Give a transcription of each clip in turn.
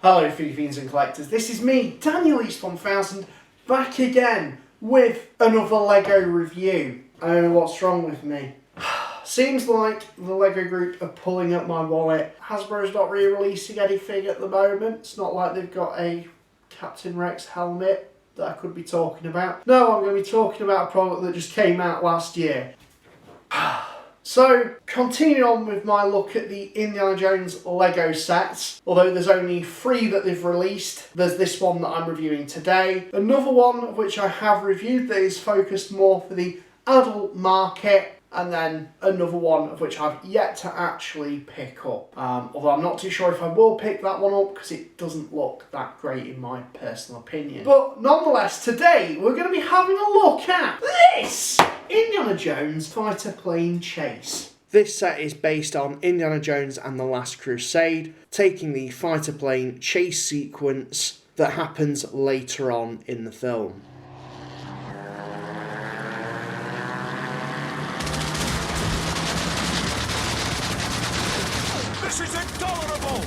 Hello FIGGIE fiends and collectors, this is me, Daniel East 1000, back again with another LEGO review. I don't know what's wrong with me. Seems like the LEGO group are pulling up my wallet. Hasbro's not re-releasing anything at the moment. It's not like they've got a Captain Rex helmet that I could be talking about. No, I'm going to be talking about a product that just came out last year. So, continuing on with my look at the Indiana Jones LEGO sets, although there's only 3 that they've released, there's this one that I'm reviewing today. Another one which I have reviewed that is focused more for the adult market, and then another one of which I've yet to actually pick up. Although I'm not too sure if I will pick that one up because it doesn't look that great in my personal opinion. But nonetheless, today we're going to be having a look at this Indiana Jones fighter plane chase. This set is based on Indiana Jones and the Last Crusade, taking the fighter plane chase sequence that happens later on in the film. This is intolerable!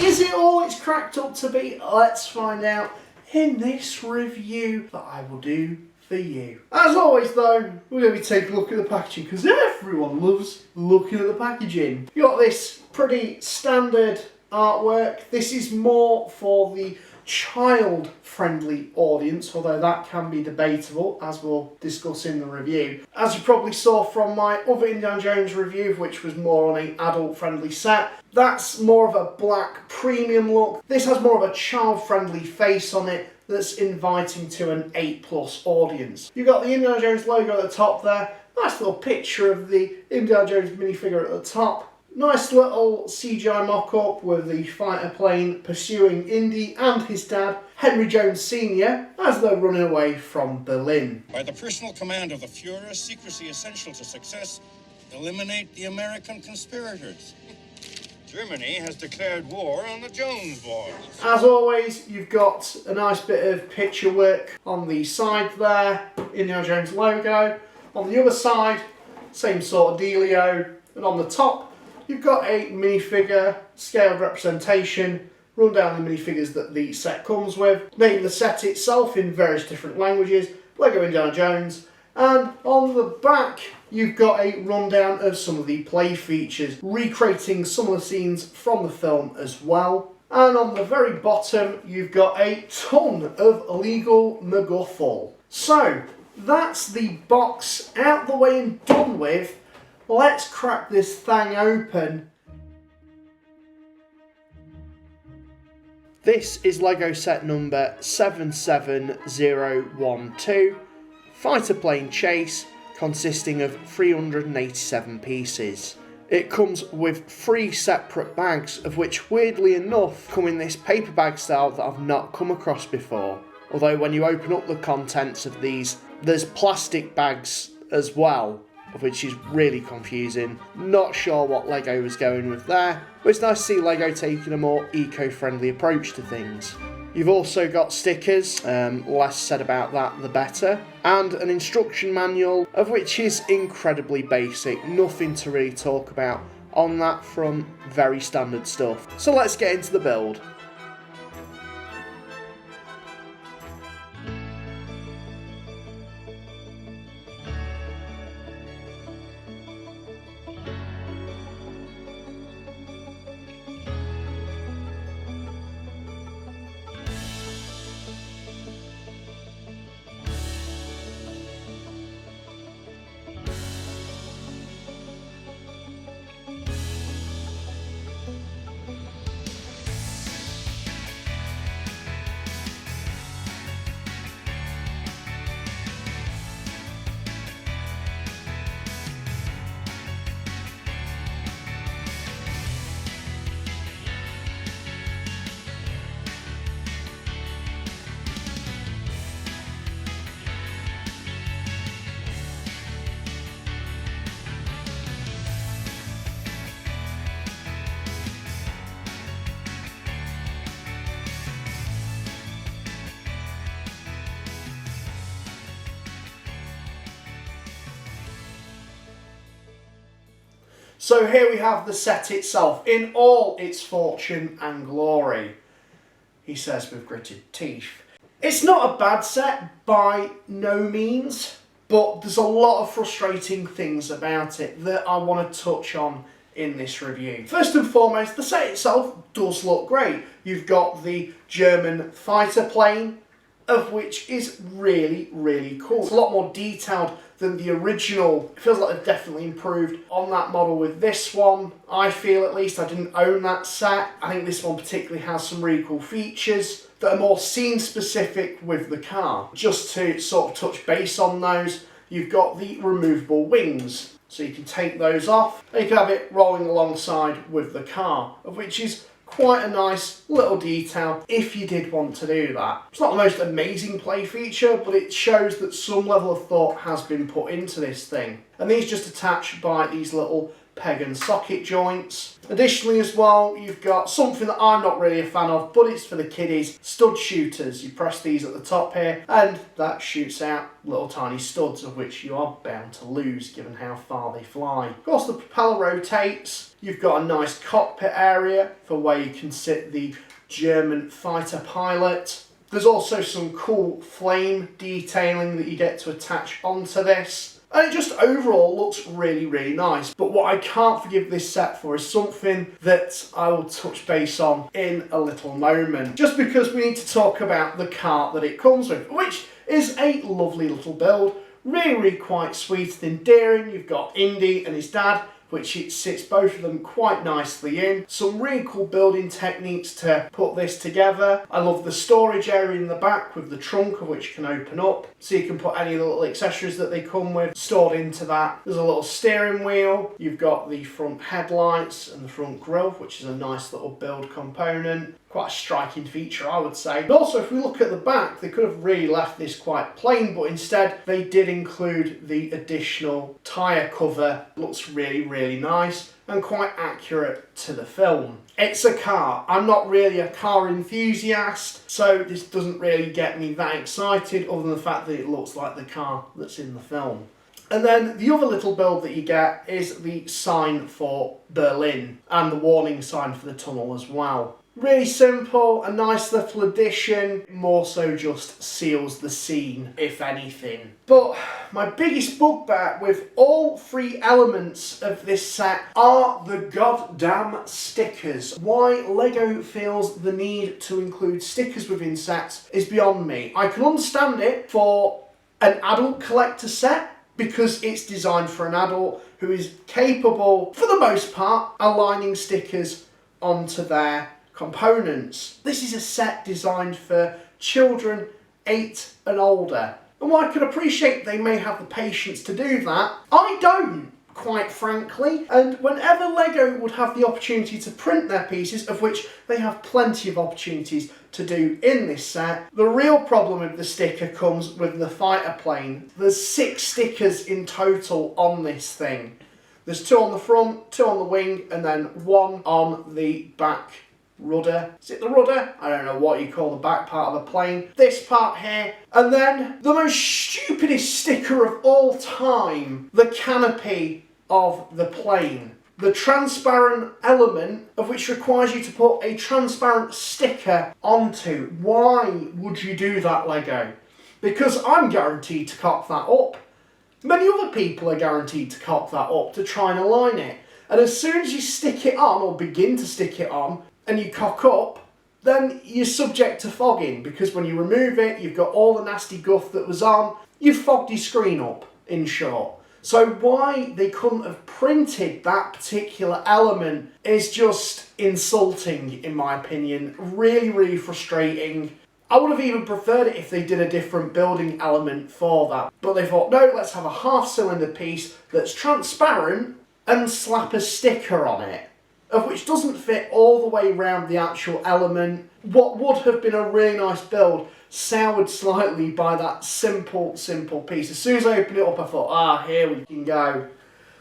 Is it all it's cracked up to be? Let's find out in this review that I will do for you. As always though, we're going to be taking a look at the packaging because everyone loves looking at the packaging. You got this pretty standard artwork. This is more for the child-friendly audience, although that can be debatable, as we'll discuss in the review. As you probably saw from my other Indiana Jones review, which was more on an adult-friendly set, that's more of a black premium look. This has more of a child-friendly face on it that's inviting to an 8+ audience. You've got the Indiana Jones logo at the top there, nice little picture of the Indiana Jones minifigure at the top. Nice little CGI mock-up with the fighter plane pursuing Indy and his dad, Henry Jones Sr., as they're running away from Berlin. By the personal command of the Fuhrer, secrecy essential to success, eliminate the American conspirators. Germany has declared war on the Jones boys. As always, you've got a nice bit of picture work on the side there, Indiana Jones logo. On the other side, same sort of dealio, and on the top, you've got a minifigure, scaled representation, run down the minifigures that the set comes with, name the set itself in various different languages, LEGO Indiana Jones, and on the back you've got a rundown of some of the play features, recreating some of the scenes from the film as well. And on the very bottom you've got a ton of legal MacGuffle. So, that's the box out the way and done with. Let's crack this thing open. This is LEGO set number 77012, fighter plane chase, consisting of 387 pieces. It comes with 3 separate bags, of which weirdly enough come in this paper bag style that I've not come across before. Although when you open up the contents of these, there's plastic bags as well, which is really confusing. Not sure what LEGO was going with there, but it's nice to see LEGO taking a more eco-friendly approach to things. You've also got stickers, less said about that the better, and an instruction manual, of which is incredibly basic, nothing to really talk about on that front, very standard stuff. So let's get into the build. So here we have the set itself in all its fortune and glory. he says with gritted teeth. It's not a bad set by no means, but there's a lot of frustrating things about it that I want to touch on in this review. First and foremost, the set itself does look great. You've got the German fighter plane, of which is really, really cool. It's a lot more detailed than the original. It feels like they've definitely improved on that model with this one. I feel, at least. I didn't own that set. I think this one particularly has some really cool features that are more scene specific with the car. Just to sort of touch base on those, you've got the removable wings. So you can take those off and you can have it rolling alongside with the car, of which is quite a nice little detail if you did want to do that. It's not the most amazing play feature, but it shows that some level of thought has been put into this thing. And these just attach by these little peg and socket joints. Additionally as well, you've got something that I'm not really a fan of, but it's for the kiddies, stud shooters. You press these at the top here and that shoots out little tiny studs, of which you are bound to lose given how far they fly. Of course, the propeller rotates. You've got a nice cockpit area for where you can sit the German fighter pilot. There's also some cool flame detailing that you get to attach onto this. And it just overall looks really, really nice. But what I can't forgive this set for is something that I will touch base on in a little moment. Just because we need to talk about the cart that it comes with, which is a lovely little build. Really, really quite sweet and endearing. You've got Indy and his dad, which it sits both of them quite nicely in. Some really cool building techniques to put this together. I love the storage area in the back with the trunk, of which can open up, so you can put any of the little accessories that they come with stored into that. There's a little steering wheel. You've got the front headlights and the front grille, which is a nice little build component. Quite a striking feature, I would say. But also, if we look at the back, they could have really left this quite plain, but instead they did include the additional tyre cover. Looks really, really nice and quite accurate to the film. It's a car. I'm not really a car enthusiast, so this doesn't really get me that excited, other than the fact that it looks like the car that's in the film. And then the other little build that you get is the sign for Berlin and the warning sign for the tunnel as well. Really simple, a nice little addition, more so just seals the scene, if anything. But my biggest bugbear with all three elements of this set are the goddamn stickers. Why LEGO feels the need to include stickers within sets is beyond me. I can understand it for an adult collector set, because it's designed for an adult who is capable, for the most part, aligning stickers onto their components. This is a set designed for children 8 and older. And while I can appreciate they may have the patience to do that, I don't, quite frankly. And whenever LEGO would have the opportunity to print their pieces, of which they have plenty of opportunities to do in this set, the real problem with the sticker comes with the fighter plane. There's 6 stickers in total on this thing. There's 2 on the front, 2 on the wing, and then 1 on the back rudder. Is it the rudder? I don't know what you call the back part of a plane. This part here. And then the most stupidest sticker of all time, the canopy of the plane. The transparent element of which requires you to put a transparent sticker onto. Why would you do that, LEGO? Because I'm guaranteed to cock that up. Many other people are guaranteed to cock that up to try and align it. And as soon as you stick it on, or begin to stick it on, and you cock up, then you're subject to fogging, because when you remove it, you've got all the nasty guff that was on, you've fogged your screen up, in short. So why they couldn't have printed that particular element is just insulting, in my opinion. Really, really frustrating. I would have even preferred it if they did a different building element for that. But they thought, no, let's have a half-cylinder piece that's transparent and slap a sticker on it, of which doesn't fit all the way around the actual element. What would have been a really nice build soured slightly by that simple piece. As soon as I opened it up, I thought, here we can go.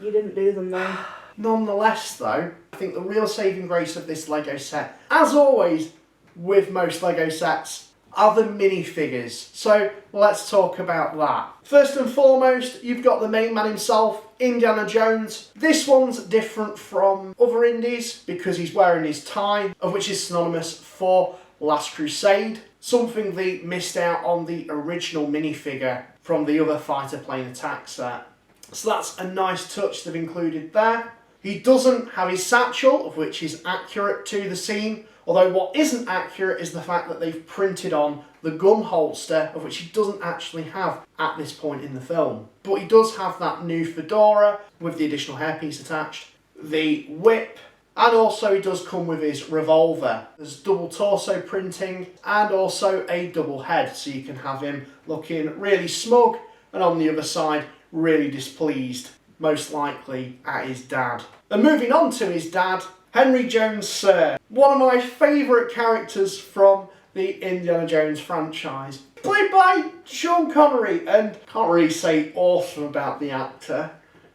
You didn't do them though. Nonetheless though, I think the real saving grace of this LEGO set, as always with most LEGO sets, are the minifigures. So let's talk about that. First and foremost, you've got the main man himself, Indiana Jones. This one's different from other indies because he's wearing his tie, of which is synonymous for Last Crusade, something they missed out on the original minifigure from the other fighter plane attack set. So that's a nice touch they've included there. He doesn't have his satchel, of which is accurate to the scene, although what isn't accurate is the fact that they've printed on the gun holster, of which he doesn't actually have at this point in the film. But he does have that new fedora with the additional hairpiece attached, the whip, and also he does come with his revolver. There's double torso printing and also a double head, so you can have him looking really smug and on the other side really displeased, most likely at his dad. And moving on to his dad, Henry Jones Sr., one of my favourite characters from the Indiana Jones franchise, played by Sean Connery, and can't really say awesome about the actor,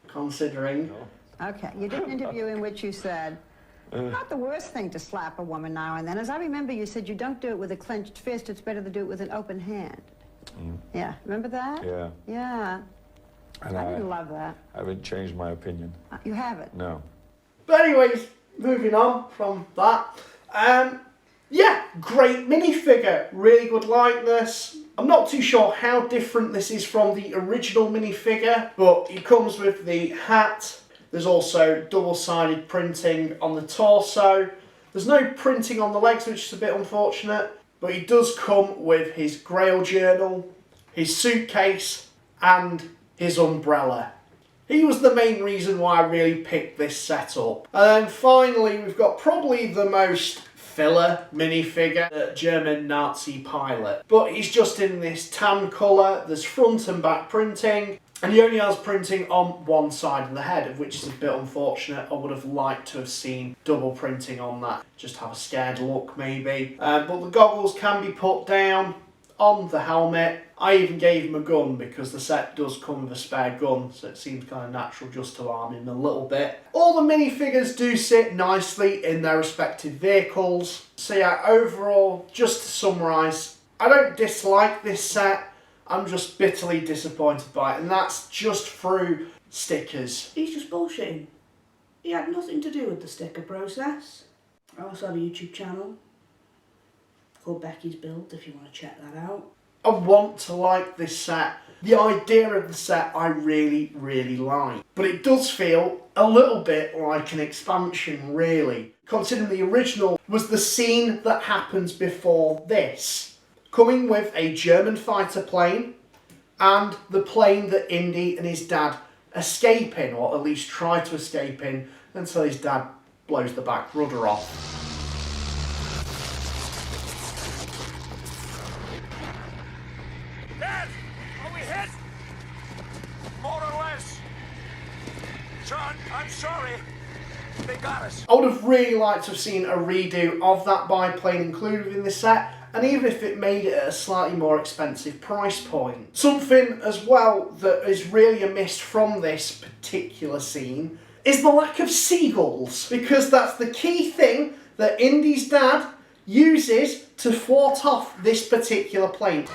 considering. Okay, you did an interview in which you said, not the worst thing to slap a woman now and then. As I remember, you said you don't do it with a clenched fist, it's better to do it with an open hand. Yeah, remember that? Yeah. Yeah. And I didn't love that. I haven't changed my opinion. You haven't? No. But anyways, moving on from that. Yeah, great minifigure, really good likeness. I'm not too sure how different this is from the original minifigure, but he comes with the hat. There's also double-sided printing on the torso. There's no printing on the legs, which is a bit unfortunate, but he does come with his Grail journal, his suitcase, and his umbrella. He was the main reason why I really picked this set up. And then finally, we've got probably the most filler minifigure, the German Nazi pilot. But he's just in this tan colour, there's front and back printing, and he only has printing on one side of the head, which is a bit unfortunate. I would have liked to have seen double printing on that, just have a scared look maybe. But the goggles can be put down on the helmet. I even gave him a gun because the set does come with a spare gun, so it seems kind of natural just to arm him a little bit. All the minifigures do sit nicely in their respective vehicles. So yeah, overall, just to summarise, I don't dislike this set, I'm just bitterly disappointed by it, and that's just through stickers. He's just bullshitting. He had nothing to do with the sticker process. I also have a YouTube channel called Becky's Build if you want to check that out. I want to like this set. The idea of the set I really, really like. But it does feel a little bit like an expansion, really. Considering the original was the scene that happens before this. Coming with a German fighter plane and the plane that Indy and his dad escape in, or at least try to escape in, until his dad blows the back rudder off. Dad, are we hit? More or less. John, I'm sorry. They got us. I would have really liked to have seen a redo of that biplane included in this set, and even if it made it at a slightly more expensive price point. Something as well that is really a miss from this particular scene is the lack of seagulls, because that's the key thing that Indy's dad uses to thwart off this particular plane.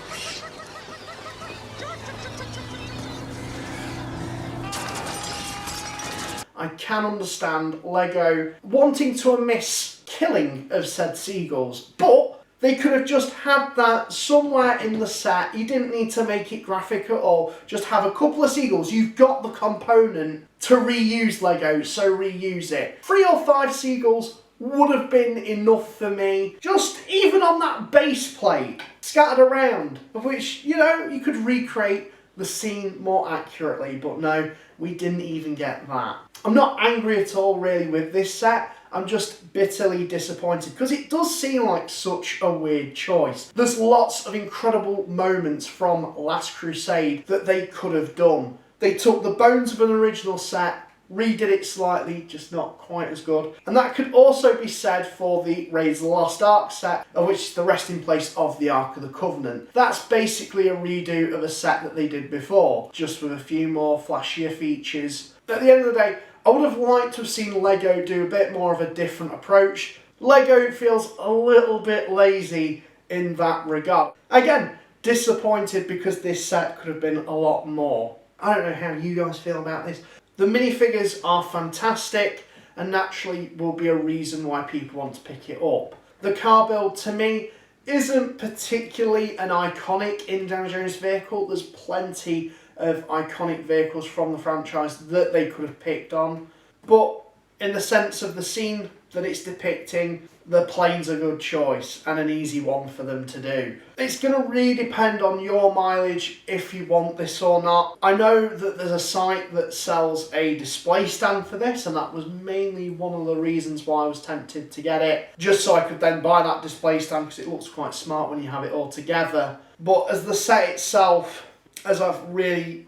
I can understand LEGO wanting to omit killing of said seagulls, but they could have just had that somewhere in the set. You didn't need to make it graphic at all. Just have a couple of seagulls. You've got the component to reuse LEGO, so reuse it. 3 or 5 seagulls would have been enough for me. Just even on that base plate, scattered around, of which, you know, you could recreate the scene more accurately, but no, we didn't even get that. I'm not angry at all really with this set, I'm just bitterly disappointed because it does seem like such a weird choice. There's lots of incredible moments from Last Crusade that they could have done. They took the bones of an original set, redid it slightly, just not quite as good. And that could also be said for the Raiders of the Lost Ark set, of which is the resting place of the Ark of the Covenant. That's basically a redo of a set that they did before, just with a few more flashier features. At the end of the day, I would have liked to have seen LEGO do a bit more of a different approach. LEGO feels a little bit lazy in that regard. Again, disappointed because this set could have been a lot more. I don't know how you guys feel about this. The minifigures are fantastic and naturally will be a reason why people want to pick it up. The car build to me isn't particularly an iconic Indiana Jones vehicle. There's plenty of iconic vehicles from the franchise that they could have picked on. But in the sense of the scene that it's depicting, the plane's a good choice and an easy one for them to do. It's going to really depend on your mileage if you want this or not. I know that there's a site that sells a display stand for this, and that was mainly one of the reasons why I was tempted to get it, just so I could then buy that display stand because it looks quite smart when you have it all together. But as the set itself, as I've really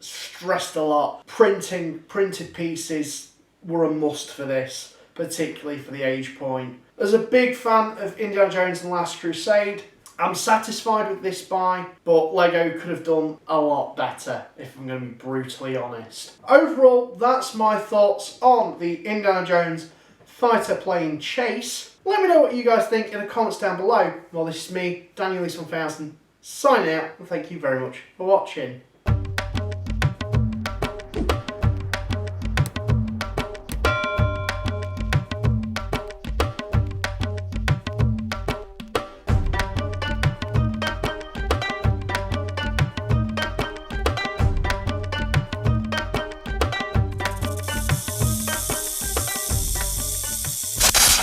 stressed a lot, printed pieces were a must for this, particularly for the age point. As a big fan of Indiana Jones and the Last Crusade, I'm satisfied with this buy, but LEGO could have done a lot better, if I'm going to be brutally honest. Overall, that's my thoughts on the Indiana Jones fighter plane chase. Let me know what you guys think in the comments down below. Well, this is me, Daniel East 1000, signing out, and thank you very much for watching.